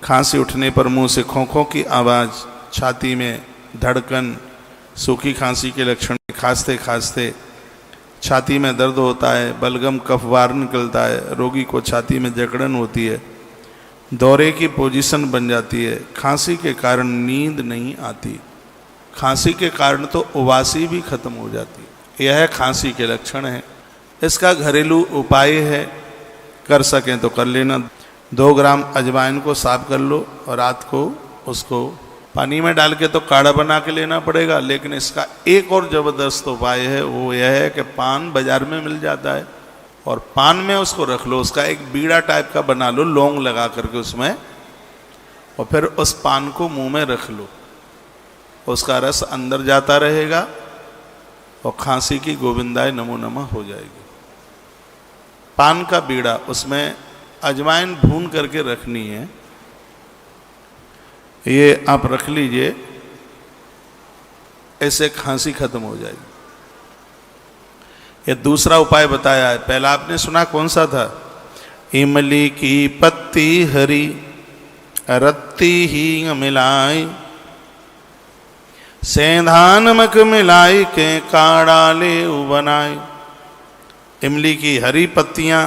खांसी उठने पर मुंह से खों-खों की आवाज़, छाती में धड़कन, सूखी खांसी के लक्षण, खांसते खांसते छाती में दर्द होता है, बलगम कफ वार निकलता है, रोगी को छाती में जकड़न होती है, दौरे की पोजीशन बन जाती है, खांसी के कारण नींद नहीं आती, खांसी के कारण तो उबासी भी खत्म हो जाती है। यह खांसी के लक्षण है। इसका घरेलू उपाय है, कर सकें तो कर लेना। 2 ग्राम अजवाइन को साफ कर लो और रात को उसको पानी में डाल के तो काढ़ा बना के लेना पड़ेगा। लेकिन इसका एक और ज़बरदस्त उपाय है, वो यह है कि पान बाजार में मिल जाता है और पान में उसको रख लो, उसका एक बीड़ा टाइप का बना लो, लौंग लगा करके उसमें, और फिर उस पान को मुंह में रख लो, उसका रस अंदर जाता रहेगा और खांसी की गोविंदाय नमो नमः हो जाएगी। पान का बीड़ा, उसमें अजवाइन भून करके रखनी है, ये आप रख लीजिए, ऐसे खांसी खत्म हो जाएगी। ये दूसरा उपाय बताया है। पहला आपने सुना कौन सा था? इमली की पत्ती हरी रत्ती हींग मिलाई, सेंधा नमक मिलाई के काढ़ा ले बनाए। इमली की हरी पत्तियां,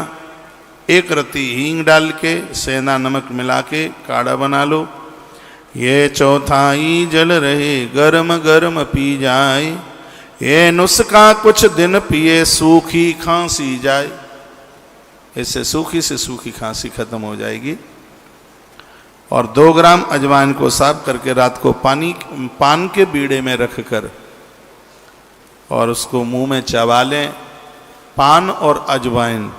1 रत्ती हींग डाल के सेंधा नमक मिला के काढ़ा बना लो। ये चौथाई जल रहे गर्म गर्म पी जाए, ये नुस्खा कुछ दिन पिए सूखी खांसी जाए। इससे सूखी से सूखी खांसी खत्म हो जाएगी। और 2 ग्राम अजवाइन को साफ करके रात को पान के बीड़े में रख कर और उसको मुंह में चबा लें। पान और अजवाइन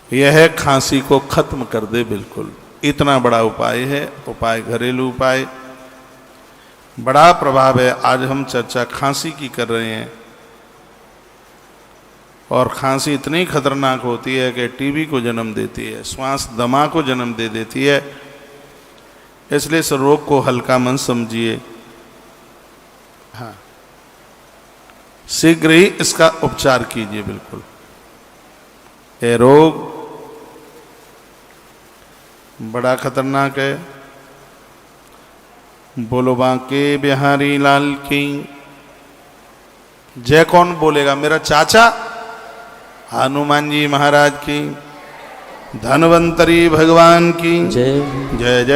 यह खांसी को खत्म कर दे बिल्कुल। इतना बड़ा उपाय है, उपाय घरेलू उपाय, बड़ा प्रभाव है। आज हम चर्चा खांसी की कर रहे हैं और खांसी इतनी खतरनाक होती है कि टीबी को जन्म देती है, श्वास दमा को जन्म दे देती है। इसलिए इस रोग को हल्का मन समझिए। हाँ, शीघ्र ही इसका उपचार कीजिए बिल्कुल। ये रोग बड़ा खतरनाक है। बोलो बांके बिहारी लाल की जय। कौन बोलेगा? मेरा चाचा हनुमान जी महाराज की, धन्वंतरी भगवान की जय। जय जय।